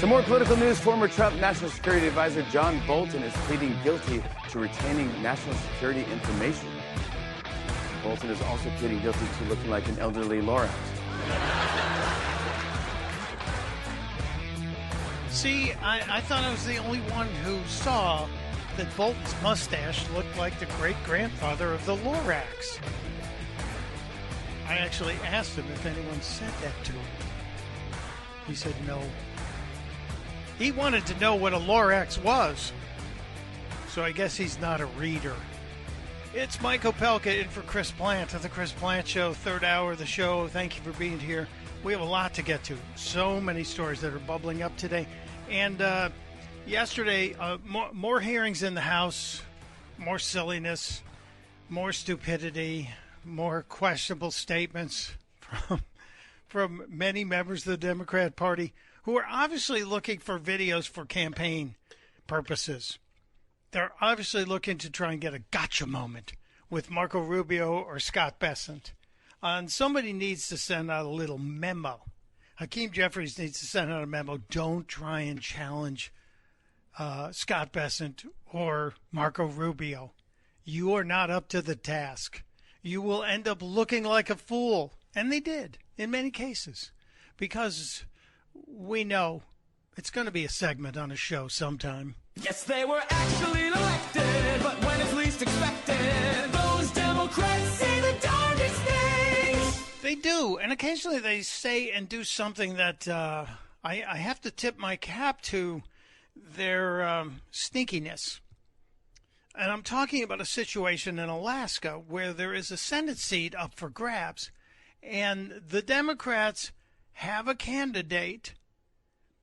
Some more political news. Former Trump National Security Advisor John Bolton is pleading guilty to retaining national security information. Bolton is also pleading guilty to looking like an elderly Lorax. See, I thought I was the only one who saw that Bolton's mustache looked like the great-grandfather of the Lorax. I actually asked him if anyone said that to him. He said no. He wanted to know what a Lorax was. So I guess he's not a reader. It's Mike Opelka in for Chris Plant of the Chris Plant Show, third hour of the show. Thank you for being here. We have a lot to get to. So many stories that are bubbling up today. And yesterday, more hearings in the House, more silliness, more stupidity, more questionable statements from many members of the Democrat Party who are obviously looking for videos for campaign purposes. They're obviously looking to try and get a gotcha moment with Marco Rubio or Scott Bessent. And somebody needs to send out a little memo. Hakeem Jeffries needs to send out a memo. Don't try and challenge Scott Bessent or Marco Rubio. You are not up to the task. You will end up looking like a fool. And they did, in many cases. Because we know it's going to be a segment on a show sometime. Yes, they were actually elected, but when it's least expected, those Democrats say the darndest things. They do, and occasionally they say and do something that I have to tip my cap to their sneakiness. And I'm talking about a situation in Alaska where there is a Senate seat up for grabs, and the Democrats have a candidate,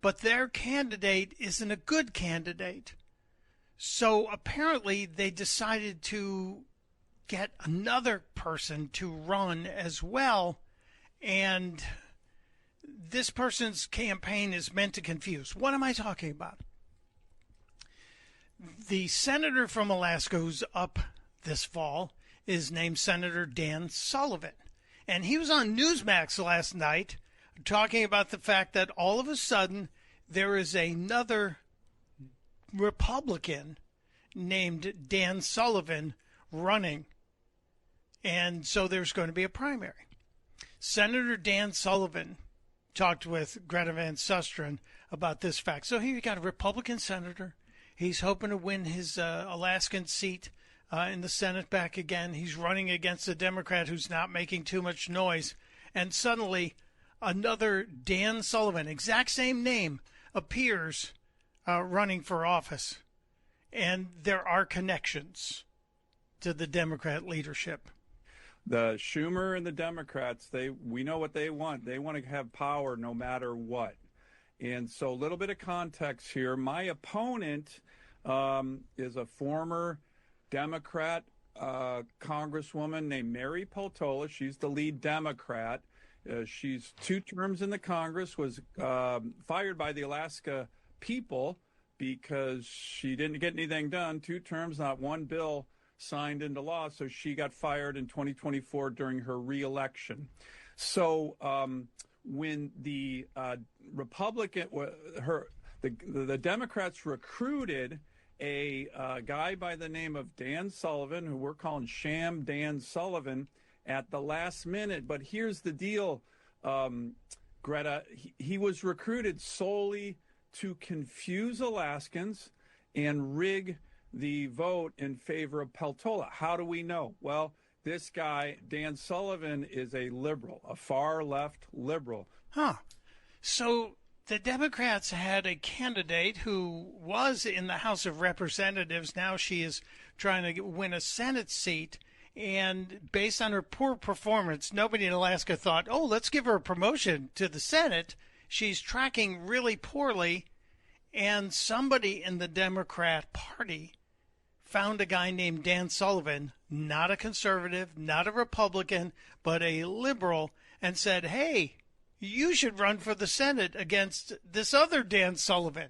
but their candidate isn't a good candidate. So apparently they decided to get another person to run as well, and this person's campaign is meant to confuse. What am I talking about? The senator from Alaska who's up this fall is named Senator Dan Sullivan, and he was on Newsmax last night talking about the fact that all of a sudden there is another Republican named Dan Sullivan running. And so there's going to be a primary. Senator Dan Sullivan talked with Greta Van Susteren about this fact. So here you got a Republican senator. He's hoping to win his Alaskan seat in the Senate back again. He's running against a Democrat who's not making too much noise. And suddenly another Dan Sullivan, exact same name, appears running for office. And there are connections to the Democrat leadership. The Schumer and the Democrats, we know what they want. They want to have power no matter what. And so a little bit of context here. My opponent is a former Democrat congresswoman named Mary Peltola. She's the lead Democrat. She's 2 terms in the Congress, was fired by the Alaska people because she didn't get anything done. 2 terms, not one bill signed into law. So she got fired in 2024 during her reelection. So when the the Democrats recruited a guy by the name of Dan Sullivan, who we're calling Sham Dan Sullivan, at the last minute. But here's the deal, Greta. He was recruited solely to confuse Alaskans and rig the vote in favor of Peltola. How do we know? Well, this guy, Dan Sullivan, is a liberal, a far-left liberal. So the Democrats had a candidate who was in the House of Representatives. Now she is trying to win a Senate seat. And based on her poor performance, nobody in Alaska thought, oh, let's give her a promotion to the Senate. She's tracking really poorly. And somebody in the Democrat Party found a guy named Dan Sullivan, not a conservative, not a Republican, but a liberal, and said, hey, you should run for the Senate against this other Dan Sullivan.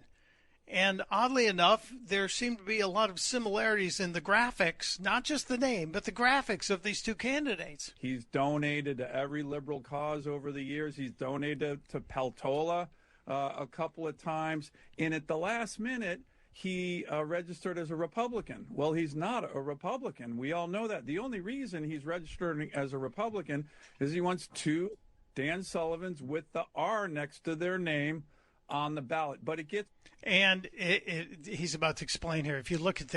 And oddly enough, there seem to be a lot of similarities in the graphics, not just the name, but the graphics of these 2 candidates. He's donated to every liberal cause over the years. He's donated to Peltola. a couple of times, and at the last minute, he registered as a Republican. Well, he's not a Republican. We all know that. The only reason he's registering as a Republican is he wants two Dan Sullivans with the R next to their name on the ballot. But it gets... And he's about to explain here. If you look at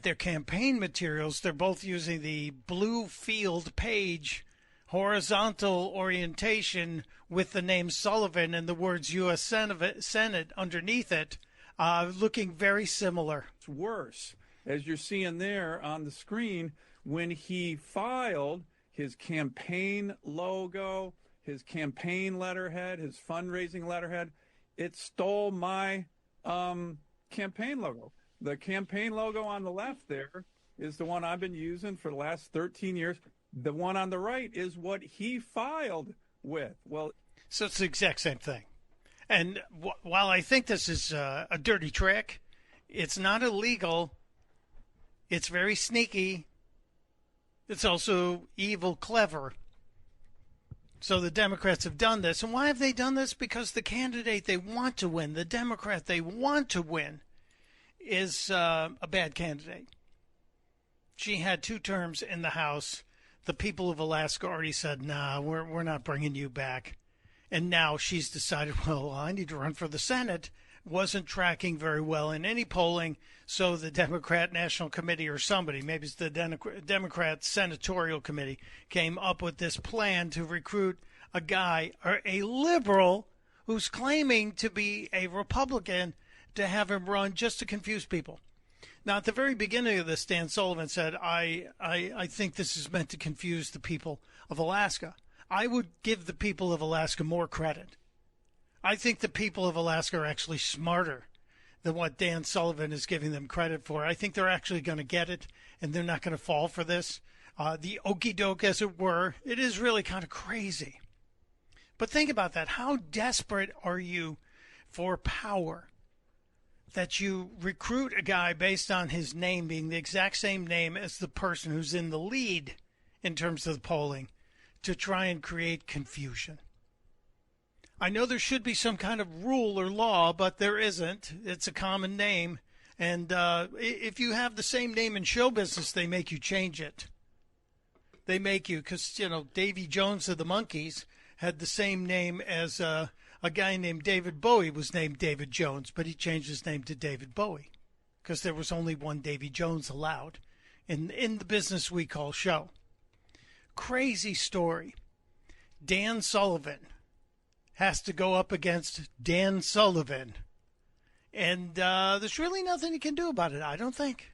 their campaign materials, they're both using the blue field page horizontal orientation with the name Sullivan and the words U.S. Senate underneath it, looking very similar. It's worse, as you're seeing there on the screen, when he filed his campaign logo, his campaign letterhead, his fundraising letterhead, it stole my campaign logo. The campaign logo on the left there is the one I've been using for the last 13 years. The one on the right is what he filed with. Well, so it's the exact same thing. And while I think this is a dirty trick, it's not illegal. It's very sneaky. It's also evil, clever. So the Democrats have done this. And why have they done this? Because the candidate they want to win, the Democrat they want to win, is a bad candidate. She had 2 terms in the House. The people of Alaska already said, nah, we're not bringing you back. And now she's decided, well, I need to run for the Senate. Wasn't tracking very well in any polling. So the Democrat National Committee or somebody, maybe it's the Democrat Senatorial Committee, came up with this plan to recruit a guy, or a liberal, who's claiming to be a Republican, to have him run just to confuse people. Now, at the very beginning of this, Dan Sullivan said, I think this is meant to confuse the people of Alaska. I would give the people of Alaska more credit. I think the people of Alaska are actually smarter than what Dan Sullivan is giving them credit for. I think they're actually going to get it, and they're not going to fall for this. The okey doke, as it were, it is really kind of crazy. But think about that. How desperate are you for power that you recruit a guy based on his name being the exact same name as the person who's in the lead in terms of the polling to try and create confusion? I know there should be some kind of rule or law, but there isn't. It's a common name. And if you have the same name in show business, they make you change it. They make you, because, Davy Jones of the Monkees had the same name as a guy named David Bowie was named David Jones, but he changed his name to David Bowie because there was only one Davy Jones allowed in the business we call show. Crazy story. Dan Sullivan has to go up against Dan Sullivan. And there's really nothing he can do about it, I don't think.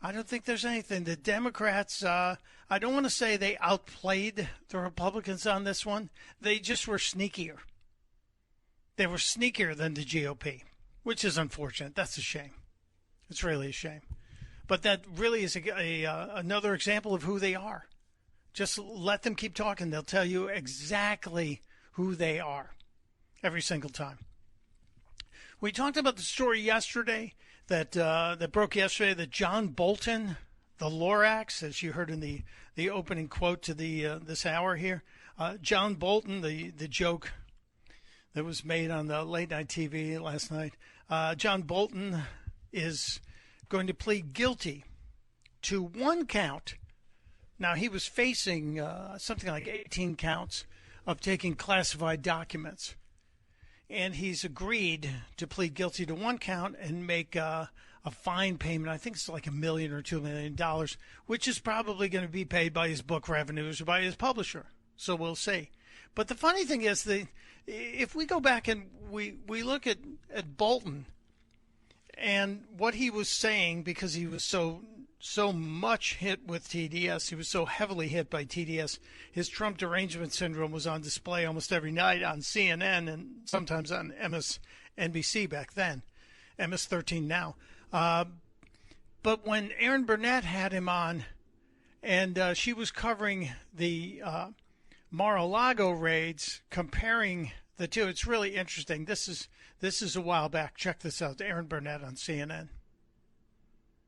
I don't think there's anything. The Democrats, I don't want to say they outplayed the Republicans on this one. They just were sneakier. They were sneakier than the GOP, which is unfortunate. That's a shame. It's really a shame. But that really is another example of who they are. Just let them keep talking. They'll tell you exactly who they are every single time. We talked about the story yesterday that broke yesterday that John Bolton, the Lorax, as you heard in the opening quote to this hour here, John Bolton, the joke that was made on the late night TV last night, John Bolton is going to plead guilty to 1 count. Now, he was facing something like 18 counts of taking classified documents. And he's agreed to plead guilty to 1 count and make a fine payment. I think it's like $1 million or $2 million, which is probably going to be paid by his book revenues or by his publisher. So we'll see. But the funny thing is, if we go back and we look at Bolton and what he was saying, because he was so much hit with TDS, he was so heavily hit by TDS, his Trump derangement syndrome was on display almost every night on CNN and sometimes on MSNBC back then, MS-13 now. But when Erin Burnett had him on, and she was covering the Mar-a-Lago raids, comparing the two, it's really interesting. This is a while back. Check this out. Erin Burnett on CNN.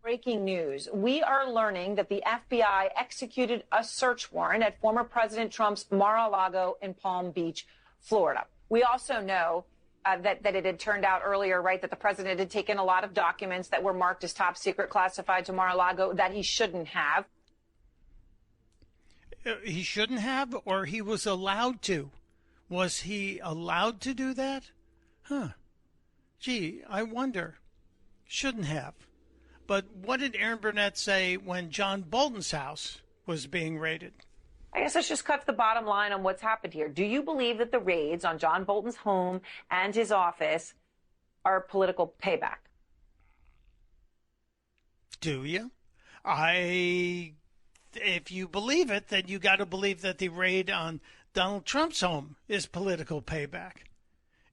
Breaking news. We are learning that the FBI executed a search warrant at former President Trump's Mar-a-Lago in Palm Beach, Florida. We also know that it had turned out earlier, right, that the president had taken a lot of documents that were marked as top secret classified to Mar-a-Lago that he shouldn't have. He shouldn't have, or he was allowed to? Was he allowed to do that? Huh. Gee, I wonder. Shouldn't have. But what did Aaron Burnett say when John Bolton's house was being raided? I guess let's just cut to the bottom line on what's happened here. Do you believe that the raids on John Bolton's home and his office are political payback? Do you? If you believe it, then you got to believe that the raid on Donald Trump's home is political payback.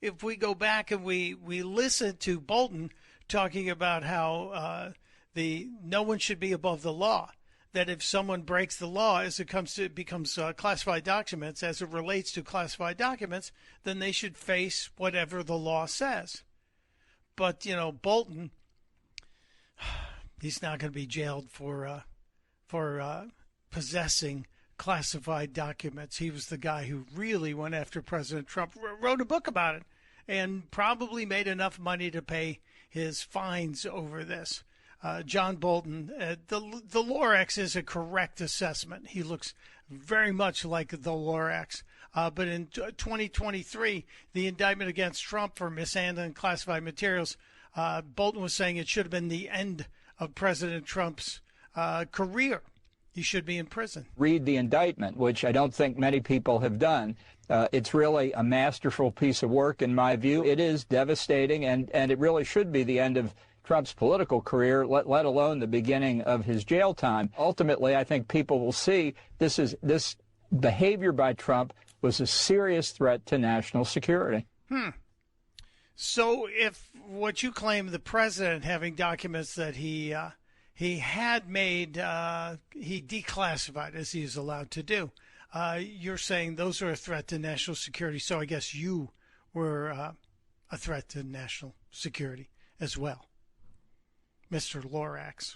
If we go back and we listen to Bolton talking about how no one should be above the law, that if someone breaks the law as it becomes classified documents, as it relates to classified documents, then they should face whatever the law says. But, Bolton, he's not going to be jailed for possessing classified documents. He was the guy who really went after President Trump, wrote a book about it, and probably made enough money to pay his fines over this. John Bolton, the Lorax is a correct assessment. He looks very much like the Lorax. But in 2023, the indictment against Trump for mishandling classified materials, Bolton was saying it should have been the end of President Trump's career. He should be in prison. Read the indictment, which I don't think many people have done. It's really a masterful piece of work, in my view. It is devastating, and it really should be the end of Trump's political career, let alone the beginning of his jail time. Ultimately, I think people will see this behavior by Trump was a serious threat to national security. So if what you claim, the president having documents that he had made, he declassified, as he is allowed to do, you're saying those are a threat to national security. So I guess you were a threat to national security as well, Mr. Lorax.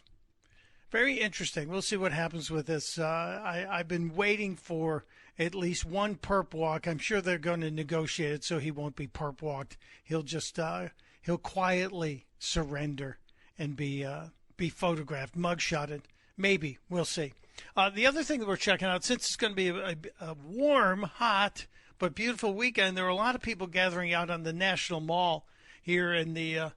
Very interesting. We'll see what happens with this. I've been waiting for at least one perp walk. I'm sure they're going to negotiate it so he won't be perp walked. He'll just he'll quietly surrender and be photographed, mugshotted. Maybe. We'll see. The other thing that we're checking out, since it's going to be a warm, hot, but beautiful weekend, there are a lot of people gathering out on the National Mall here in the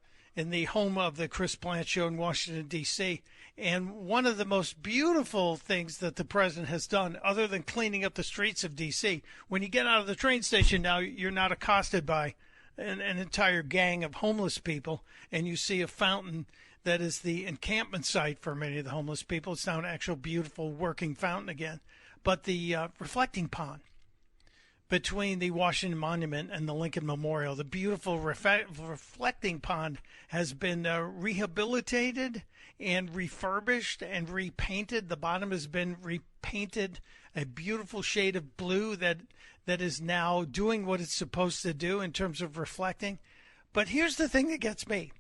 home of the Chris Plante Show in Washington, D.C. And one of the most beautiful things that the president has done, other than cleaning up the streets of D.C., when you get out of the train station now, you're not accosted by an entire gang of homeless people, and you see a fountain that is the encampment site for many of the homeless people. It's now an actual beautiful working fountain again. But the reflecting pond between the Washington Monument and the Lincoln Memorial, the beautiful reflecting pond has been rehabilitated and refurbished and repainted. The bottom has been repainted a beautiful shade of blue that is now doing what it's supposed to do in terms of reflecting. But here's the thing that gets me.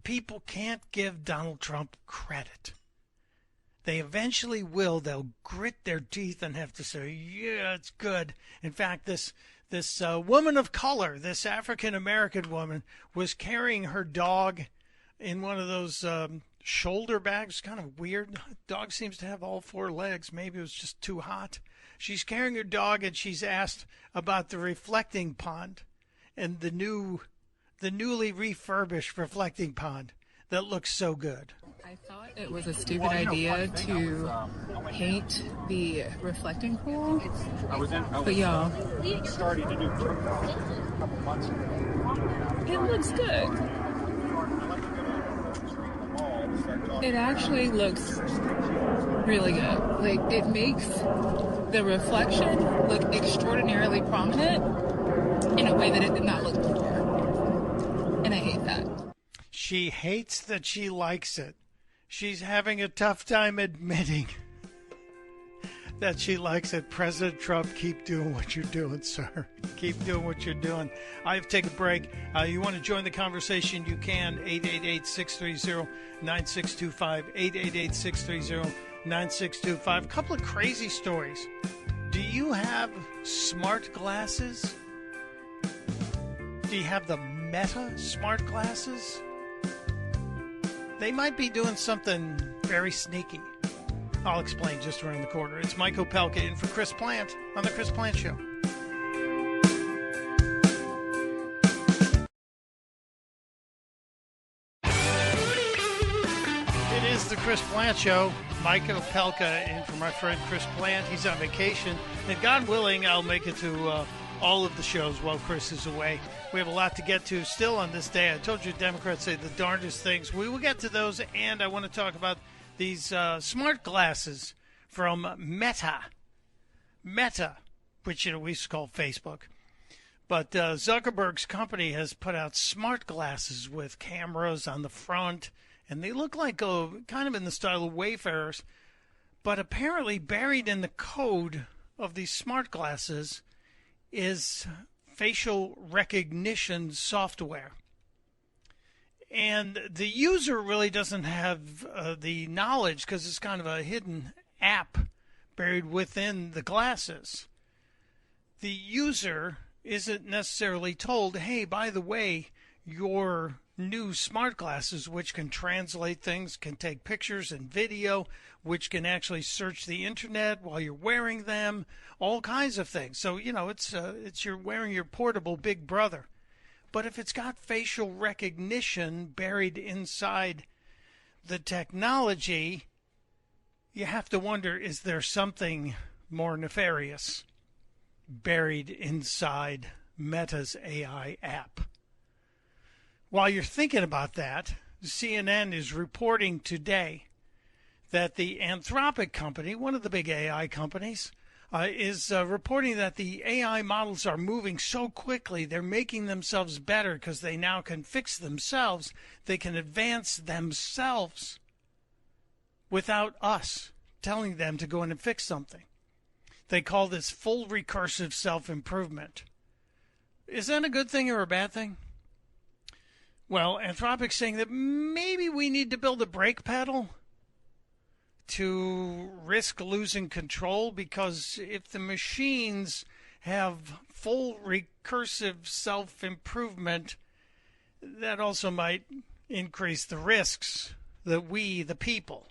People can't give Donald Trump credit. They eventually will. They'll grit their teeth and have to say, yeah, it's good. In fact, this woman of color, this African-American woman, was carrying her dog in one of those shoulder bags. Kind of weird. Dog seems to have all four legs. Maybe it was just too hot. She's carrying her dog, and she's asked about the reflecting pond and the newly refurbished reflecting pond that looks so good. I thought it was a stupid idea to paint the reflecting pool, but y'all, Starting to do a couple months ago. it looks good. It actually looks really good. Like, it makes the reflection look extraordinarily prominent in a way that it did not look before. And I hate that. She hates that she likes it. She's having a tough time admitting that she likes it. President Trump, keep doing what you're doing, sir. Keep doing what you're doing. I have to take a break. You want to join the conversation, you can. 888-630-9625. 888-630-9625. A couple of crazy stories. Do you have smart glasses? Do you have the Meta smart glasses? They might be doing something very sneaky. I'll explain just around the corner. It's Mike Opelka in for Chris Plant on The Chris Plant Show. It is The Chris Plant Show. Mike Opelka in for my friend Chris Plant. He's on vacation. And God willing, I'll make it to all of the shows while Chris is away. We have a lot to get to still on this day. I told you Democrats say the darndest things. We will get to those, and I want to talk about these smart glasses from Meta. Meta, which we used to call Facebook. But Zuckerberg's company has put out smart glasses with cameras on the front, and they look like kind of in the style of Wayfarers. But apparently buried in the code of these smart glasses is facial recognition software. And the user really doesn't have the knowledge because it's kind of a hidden app buried within the glasses. The user isn't necessarily told, hey, by the way, your new smart glasses, which can translate things, can take pictures and video, which can actually search the internet while you're wearing them, all kinds of things. So, it's you're wearing your portable Big Brother. But if it's got facial recognition buried inside the technology, you have to wonder, is there something more nefarious buried inside Meta's AI app? While you're thinking about that, CNN is reporting today that the Anthropic company, one of the big AI companies, is reporting that the AI models are moving so quickly, they're making themselves better because they now can fix themselves. They can advance themselves without us telling them to go in and fix something. They call this full recursive self-improvement. Is that a good thing or a bad thing? Well, Anthropic's saying that maybe we need to build a brake pedal to risk losing control, because if the machines have full recursive self-improvement, that also might increase the risks that we, the people,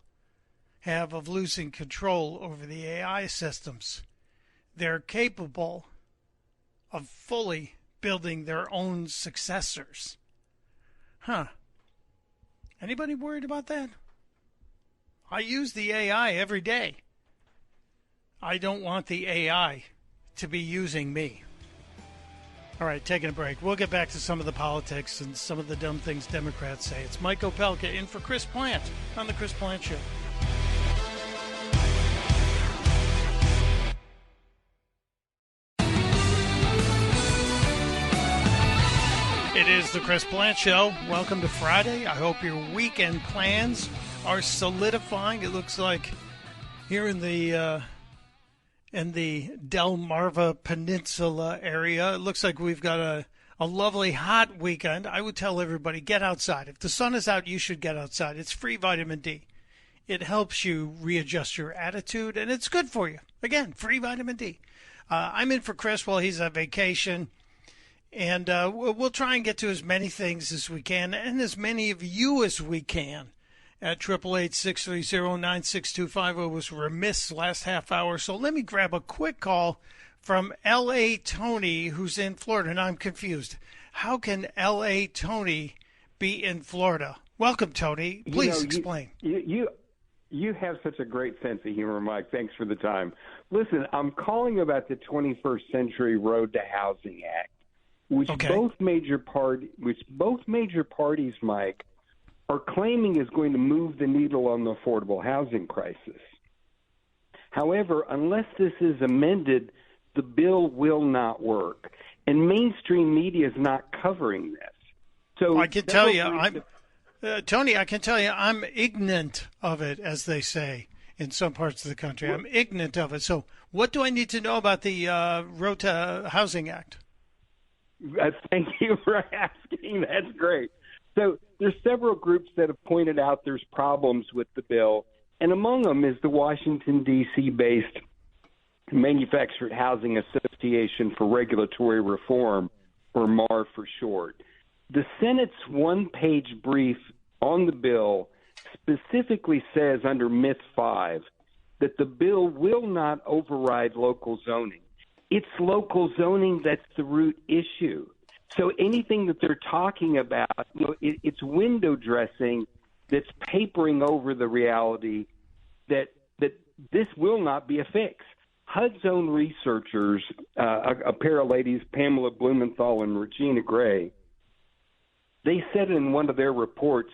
have of losing control over the AI systems. They're capable of fully building their own successors. Huh. Anybody worried about that? I use the AI every day. I don't want the AI to be using me. All right, taking a break. We'll get back to some of the politics and some of the dumb things Democrats say. It's Mike Opelka in for Chris Plant on The Chris Plant Show. It is The Chris Plant Show. Welcome to Friday. I hope your weekend plans are solidifying. It looks like here in the Delmarva Peninsula area, it looks like we've got a lovely hot weekend. I would tell everybody, get outside. If the sun is out, you should get outside. It's free vitamin D. It helps you readjust your attitude, and it's good for you. Again, free vitamin D. I'm in for Chris while he's on vacation. And we'll try and get to as many things as we can, and as many of you as we can, at 888-630-9625. I was remiss last half hour, so let me grab a quick call from L.A. Tony, who's in Florida. And I'm confused. How can L.A. Tony be in Florida? Welcome, Tony. Please explain. You have such a great sense of humor, Mike. Thanks for the time. Listen, I'm calling about the 21st Century Road to Housing Act, which both major parties, Mike, are claiming is going to move the needle on the affordable housing crisis. However, unless this is amended, the bill will not work, and mainstream media is not covering this. So I can tell you, Tony, I can tell you, I'm ignorant of it, as they say in some parts of the country. I'm ignorant of it. So, what do I need to know about the Road to Housing Act? Thank you for asking. That's great. So there's several groups that have pointed out there's problems with the bill, and among them is the Washington, D.C.-based Manufactured Housing Association for Regulatory Reform, or MAR for short. The Senate's one-page brief on the bill specifically says under Myth 5 that the bill will not override local zoning. It's local zoning that's the root issue. So anything that they're talking about, it's window dressing that's papering over the reality that this will not be a fix. HUD's own researchers, a pair of ladies, Pamela Blumenthal and Regina Gray, they said in one of their reports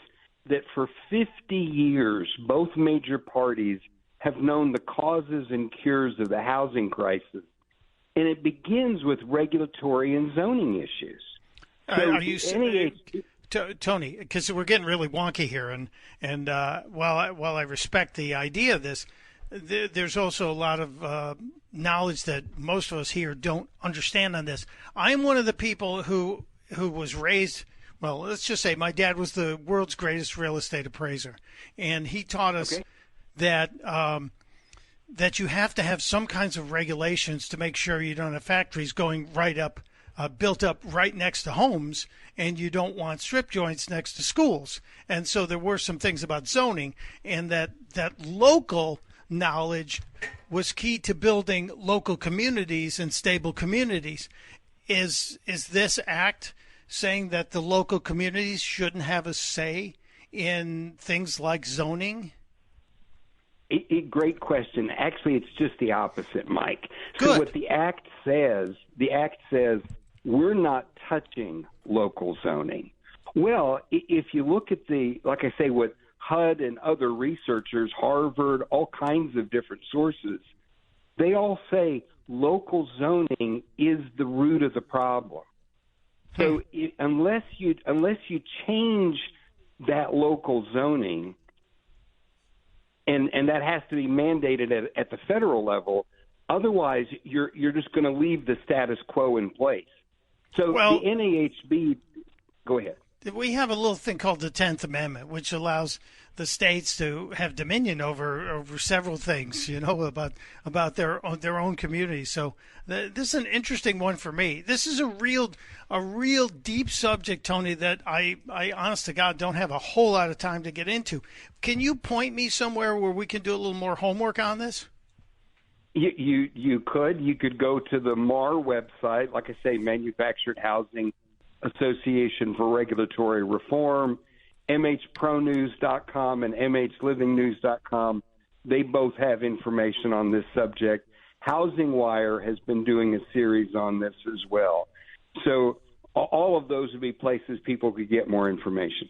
that for 50 years, both major parties have known the causes and cures of the housing crisis. And it begins with regulatory and zoning issues. So are you saying, Tony, because we're getting really wonky here, and while I respect the idea of this, there's also a lot of knowledge that most of us here don't understand on this. I'm one of the people who was raised, well, let's just say my dad was the world's greatest real estate appraiser, and he taught us that you have to have some kinds of regulations to make sure you don't have factories going right up, built up right next to homes, and you don't want strip joints next to schools. And so there were some things about zoning, and that local knowledge was key to building local communities and stable communities. Is this act saying that the local communities shouldn't have a say in things like zoning? Great question. Actually, it's just the opposite, Mike. Good. So what the act says we're not touching local zoning. Well, if you look at like I say, what HUD and other researchers, Harvard, all kinds of different sources, they all say local zoning is the root of the problem. So unless you change that local zoning, and that has to be mandated at the federal level, otherwise you're just going to leave the status quo in place. So the NAHB, go ahead. We have a little thing called the 10th Amendment, which allows the states to have dominion over several things, about their own community. So this is an interesting one for me. This is a real deep subject, Tony, that I honest to God don't have a whole lot of time to get into. Can you point me somewhere where we can do a little more homework on this? You could go to the MAR website, like I say, Manufactured Housing Association for Regulatory Reform, mhpronews.com and mhlivingnews.com. They both have information on this subject. Housing Wire has been doing a series on this as well. So all of those would be places people could get more information.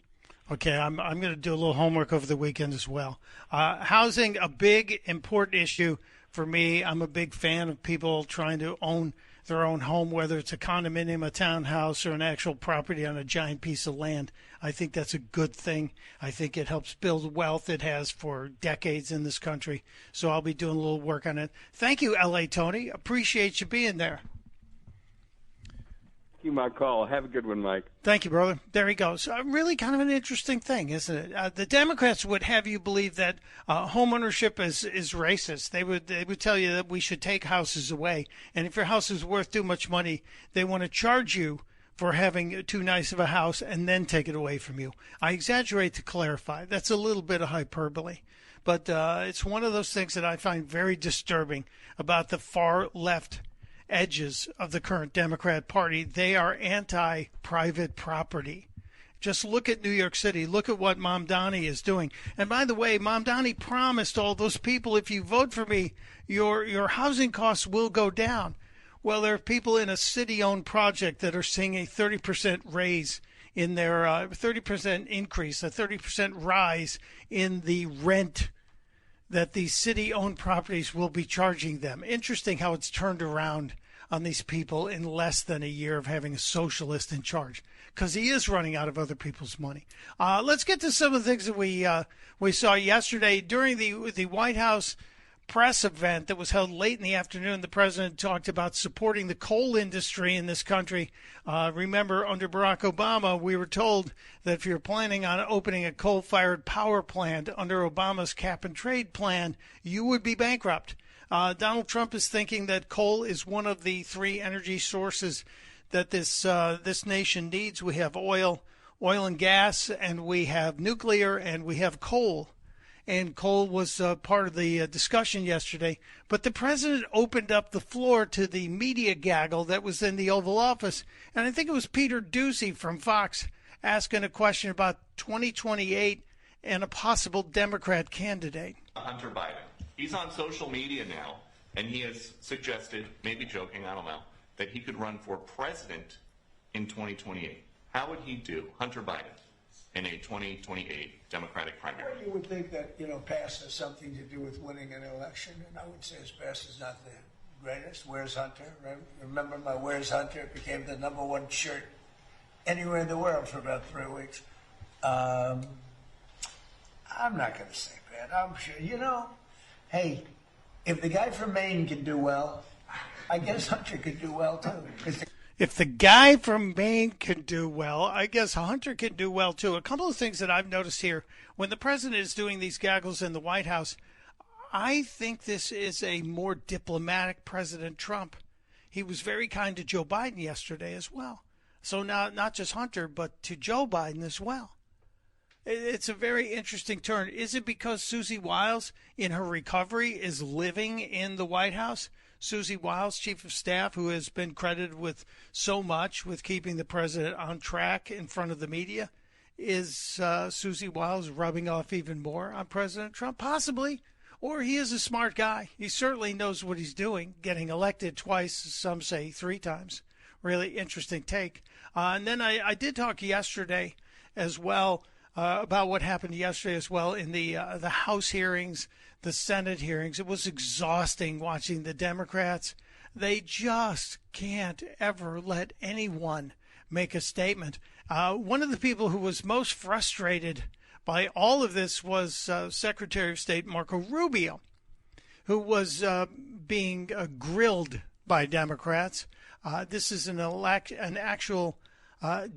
Okay, I'm going to do a little homework over the weekend as well. Housing, a big, important issue for me. I'm a big fan of people trying to own their own home, whether it's a condominium, a townhouse, or an actual property on a giant piece of land. I think that's a good thing. I think it helps build wealth. It has for decades in this country. So I'll be doing a little work on it. Thank you, L.A. Tony. Appreciate you being there. You my call. Have a good one, Mike. Thank you, brother. There he goes. Really kind of an interesting thing, isn't it? The Democrats would have you believe that homeownership is racist. They would tell you that we should take houses away, and if your house is worth too much money, they want to charge you for having too nice of a house and then take it away from you. I exaggerate to clarify. That's a little bit of hyperbole. But it's one of those things that I find very disturbing about the far left edges of the current Democrat Party. They are anti-private property. Just look at New York City. Look at what Mamdani is doing. And by the way, Mamdani promised all those people, if you vote for me, your housing costs will go down. Well, there are people in a city-owned project that are seeing a 30% raise in their 30% increase, a 30% rise in the rent that these city-owned properties will be charging them. Interesting how it's turned around on these people in less than a year of having a socialist in charge, because he is running out of other people's money. Let's get to some of the things that we saw yesterday during the White House press event that was held late in the afternoon. The president talked about supporting the coal industry in this country. Remember, under Barack Obama, we were told that if you're planning on opening a coal-fired power plant under Obama's cap-and-trade plan, you would be bankrupt. Donald Trump is thinking that coal is one of the three energy sources that this nation needs. We have oil and gas, and we have nuclear, and we have coal. And coal was part of the discussion yesterday. But the president opened up the floor to the media gaggle that was in the Oval Office. And I think it was Peter Doocy from Fox asking a question about 2028 and a possible Democrat candidate. Hunter Biden. He's on social media now, and he has suggested, maybe joking, I don't know, that he could run for president in 2028. How would he do, Hunter Biden, in a 2028 Democratic primary? Well, you would think that, past has something to do with winning an election, and I would say his past is not the greatest. Where's Hunter? Right? Remember my Where's Hunter? It became the #1 shirt anywhere in the world for about 3 weeks. I'm not going to say that. I'm sure, hey, if the guy from Maine can do well, I guess Hunter could do well, too. If the guy from Maine can do well, I guess Hunter can do well, too. A couple of things that I've noticed here. When the president is doing these gaggles in the White House, I think this is a more diplomatic President Trump. He was very kind to Joe Biden yesterday as well. So not just Hunter, but to Joe Biden as well. It's a very interesting turn. Is it because Susie Wiles, in her recovery, is living in the White House? Susie Wiles, chief of staff, who has been credited with so much with keeping the president on track in front of the media. Is Susie Wiles rubbing off even more on President Trump? Possibly. Or he is a smart guy. He certainly knows what he's doing, getting elected twice, some say 3 times. Really interesting take. And then I did talk yesterday as well about what happened yesterday as well in the House hearings, the Senate hearings. It was exhausting watching the Democrats. They just can't ever let anyone make a statement. One of the people who was most frustrated by all of this was Secretary of State Marco Rubio, who was being grilled by Democrats. This is an actual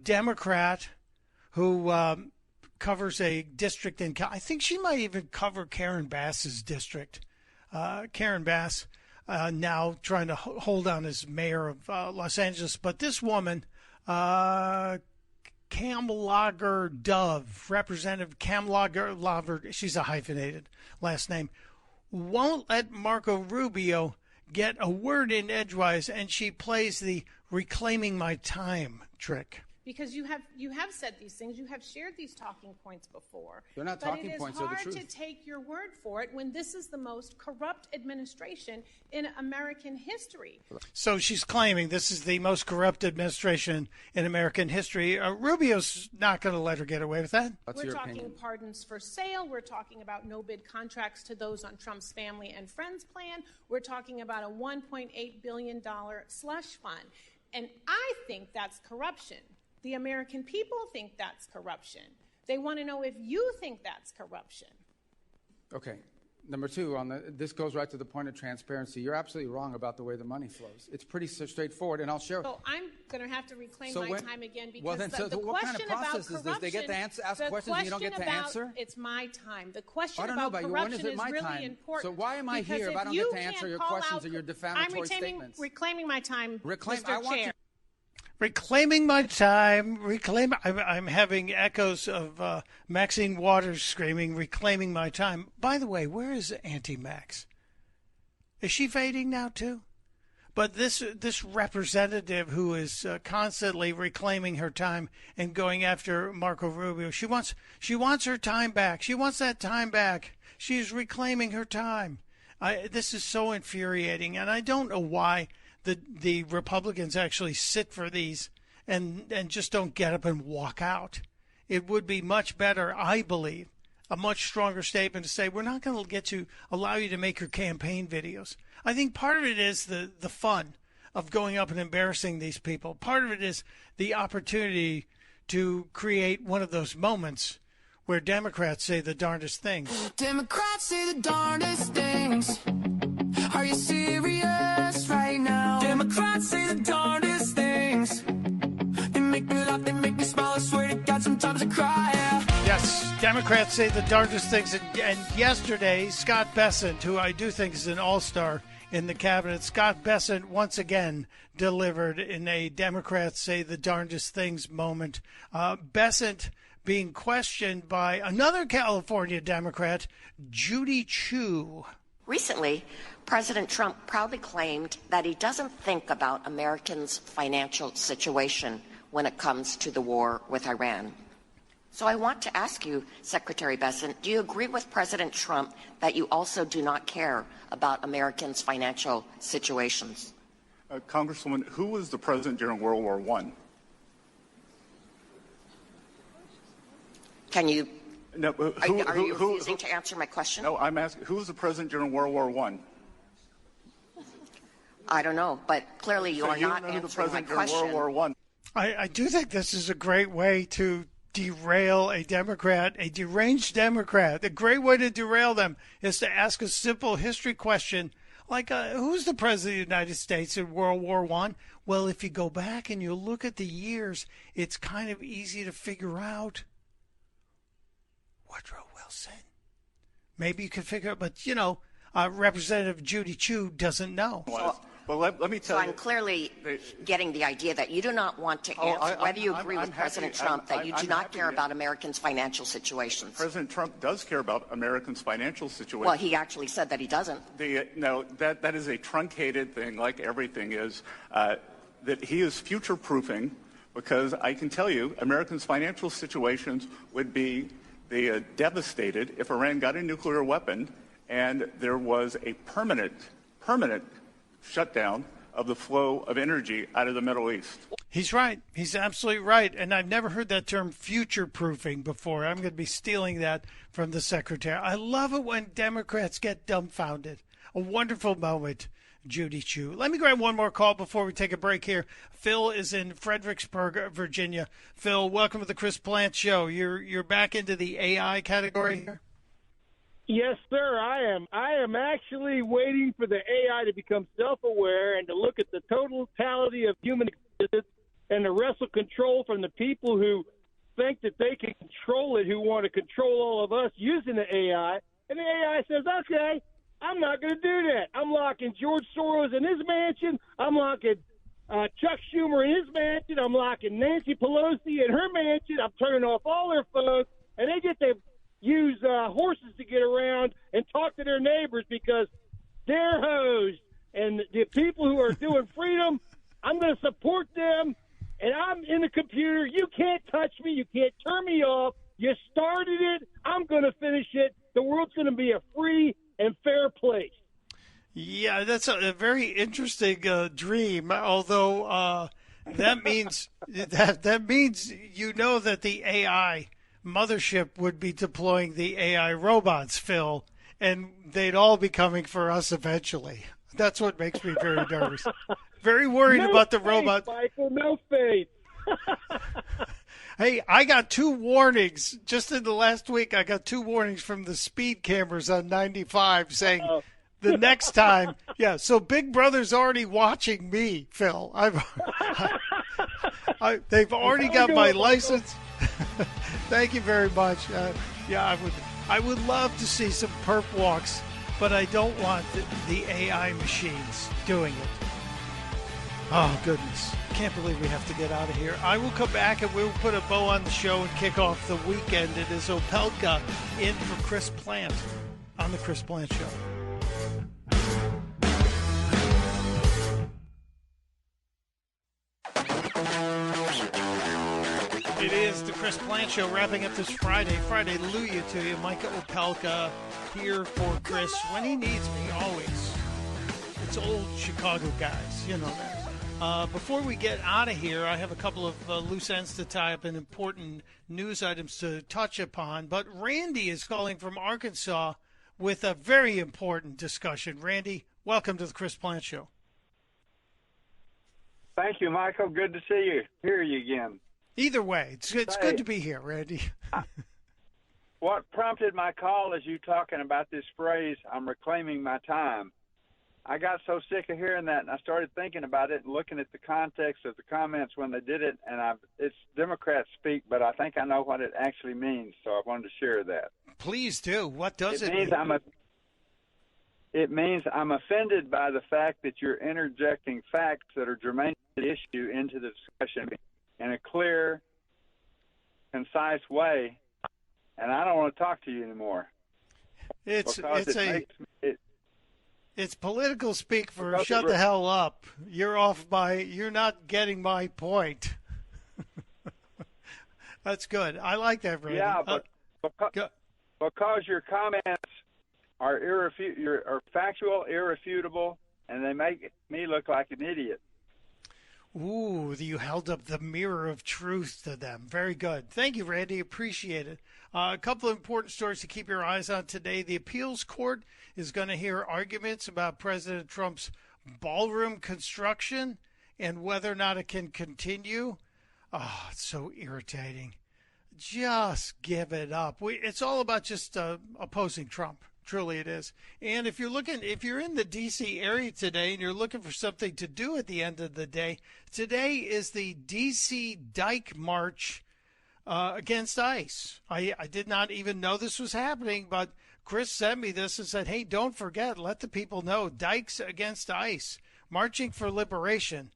Democrat who covers a district in, I think she might even cover Karen Bass's district. Karen Bass now trying to hold on as mayor of Los Angeles. But this woman, Kamlager Dove, Representative Kamlager, she's a hyphenated last name, won't let Marco Rubio get a word in edgewise, and she plays the reclaiming my time trick. Because you have said these things, you have shared these talking points before. They're not talking points, they're the truth. But it is hard to take your word for it when this is the most corrupt administration in American history. So she's claiming this is the most corrupt administration in American history. Rubio's not going to let her get away with that. We're talking pardons for sale. We're talking about no-bid contracts to those on Trump's family and friends plan. We're talking about a $1.8 billion slush fund. And I think that's corruption. The American people think that's corruption. They want to know if you think that's corruption. Okay. Number 2, this goes right to the point of transparency. You're absolutely wrong about the way the money flows. It's pretty straightforward, and I'll share. So I'm going to have to reclaim my time again because the what question kind of process about is this? They get to ask questions and you don't get to answer? It's my time. The question about corruption is my really time? important. So why am I here if I don't get to answer your questions or your defamatory statements? I'm reclaiming my time, Mr. Chair. Reclaiming my time, I'm having echoes of Maxine Waters screaming, reclaiming my time. By the way, where is Auntie Max? Is she fading now too? But this representative who is constantly reclaiming her time and going after Marco Rubio, she wants her time back. She wants that time back. She's reclaiming her time. This is so infuriating, and I don't know why the Republicans actually sit for these and just don't get up and walk out. It would be much better, I believe, a much stronger statement to say, we're not going to get to allow you to make your campaign videos. I think part of it is the fun of going up and embarrassing these people. Part of it is the opportunity to create one of those moments where Democrats say the darndest things. Democrats say the darndest things. Are you serious right now? Democrats say the darndest things. They make me laugh, they make me smile. I swear to God, sometimes I cry. Yes, Democrats say the darndest things. And yesterday, Scott Bessent, who I do think is an all-star in the cabinet. Scott Bessent once again delivered in a Democrats say the darndest things moment. Bessent being questioned by another California Democrat, Judy Chu. Recently, President Trump proudly claimed that he doesn't think about Americans' financial situation when it comes to the war with Iran. So I want to ask you, Secretary Bessent, do you agree with President Trump that you also do not care about Americans' financial situations? Congresswoman, who was the president during World War I? Can you... No, are you refusing to answer my question? No, I'm asking, who was the president during World War I? I don't know, but clearly you are not answering my question. World War I. I do think this is a great way to derail a Democrat, a deranged Democrat. A great way to derail them is to ask a simple history question like, who's the president of the United States in World War I? Well, if you go back and you look at the years, it's kind of easy to figure out. Woodrow Wilson. Maybe you can figure out, but, you know, Representative Judy Chu doesn't know. Well, let me tell you. So I'm clearly getting the idea that you do not want to answer whether you agree with President Trump that you do not care about Americans' financial situations. President Trump does care about Americans' financial situation. Well, he actually said that he doesn't. No, that is a truncated thing, like everything is, that he is future-proofing, because I can tell you Americans' financial situations would be devastated if Iran got a nuclear weapon and there was a permanent shutdown of the flow of energy out of the Middle East. He's right. He's absolutely right. And I've never heard that term future-proofing before. I'm going to be stealing that from the secretary. I love it when Democrats get dumbfounded. A wonderful moment, Judy Chu. Let me grab one more call before we take a break here. Phil is in Fredericksburg, Virginia. Phil, welcome to the Chris Plante Show. You're back into the AI category here? Yes, sir, I am. I am actually waiting for the AI to become self-aware and to look at the totality of human existence and to wrestle control from the people who think that they can control it, who want to control all of us using the AI. And the AI says, okay, I'm not going to do that. I'm locking George Soros in his mansion. I'm locking Chuck Schumer in his mansion. I'm locking Nancy Pelosi in her mansion. I'm turning off all their phones. And they get to use horses to get around and talk to their neighbors because they're hosed. And the people who are doing freedom, I'm going to support them. And I'm in the computer. You can't touch me. You can't turn me off. You started it. I'm going to finish it. The world's going to be a free and fair place. Yeah, that's a very interesting dream. Although that means that means you know that the AI mothership would be deploying the AI robots, Phil, and they'd all be coming for us eventually. That's what makes me very nervous. Very worried about the robots. Michael, no faith. Hey, I got 2 warnings. Just in the last week, I got 2 warnings from the speed cameras on 95 saying the next time. Yeah, so Big Brother's already watching me, Phil. They've already got my license. Thank you very much. Yeah, I would love to see some perp walks, but I don't want the AI machines doing it. Oh, goodness. Can't believe we have to get out of here. I will come back and we'll put a bow on the show and kick off the weekend. It is Opelka in for Chris Plante on the Chris Plante Show. It is the Chris Plante Show wrapping up this Friday. Friday, hallelujah to you. Mike Opelka here for Chris when he needs me, always. It's old Chicago guys, you know that. Before we get out of here, I have a couple of loose ends to tie up and important news items to touch upon. But Randy is calling from Arkansas with a very important discussion. Randy, welcome to the Chris Plante Show. Thank you, Michael. Good to see you. Hear you again. Either way, it's good to be here, Randy. What prompted my call is you talking about this phrase, I'm reclaiming my time. I got so sick of hearing that, and I started thinking about it and looking at the context of the comments when they did it, and it's Democrats speak, but I think I know what it actually means, so I wanted to share that. Please do. What does it mean? it means I'm offended by the fact that you're interjecting facts that are germane to the issue into the discussion in a clear, concise way, and I don't want to talk to you anymore. It's political speak for shut the hell up. You're not getting my point. That's good. I like that, Brandon. Yeah, but because your comments are factual, irrefutable, and they make me look like an idiot. Ooh, you held up the mirror of truth to them. Very good. Thank you, Randy. Appreciate it. A couple of important stories to keep your eyes on today. The appeals court is going to hear arguments about President Trump's ballroom construction and whether or not it can continue. Oh, it's so irritating. Just give it up. It's all about just opposing Trump. Truly it is. And if you're in the D.C. area today and you're looking for something to do at the end of the day, today is the D.C. Dyke March against ICE. I did not even know this was happening, but Chris sent me this and said, hey, don't forget, let the people know, Dykes against ICE, marching for liberation.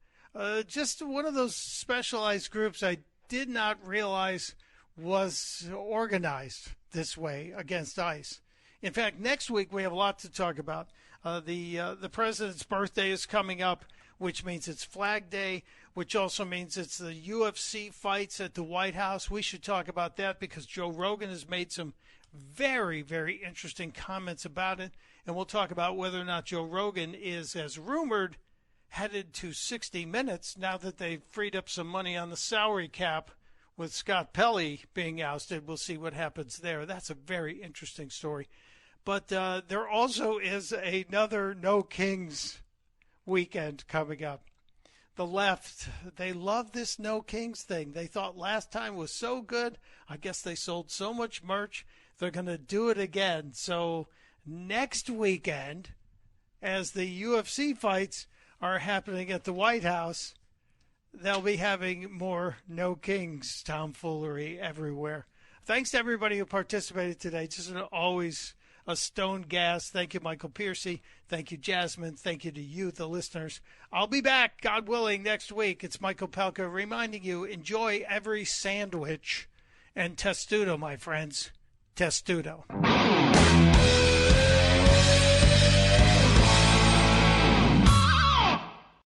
Just one of those specialized groups I did not realize was organized this way against ICE. In fact, next week we have a lot to talk about. The president's birthday is coming up, which means it's Flag Day, which also means it's the UFC fights at the White House. We should talk about that because Joe Rogan has made some very, very interesting comments about it. And we'll talk about whether or not Joe Rogan is, as rumored, headed to 60 Minutes now that they've freed up some money on the salary cap with Scott Pelley being ousted. We'll see what happens there. That's a very interesting story. But there also is another No Kings weekend coming up. The left, they love this No Kings thing. They thought last time was so good. I guess they sold so much merch, they're going to do it again. So next weekend, as the UFC fights are happening at the White House, they'll be having more No Kings tomfoolery everywhere. Thanks to everybody who participated today. Just always a stone gas. Thank you, Michael Piercy. Thank you, Jasmine. Thank you to you, the listeners. I'll be back, God willing, next week. It's Mike Opelka reminding you, enjoy every sandwich. And testudo, my friends. Testudo.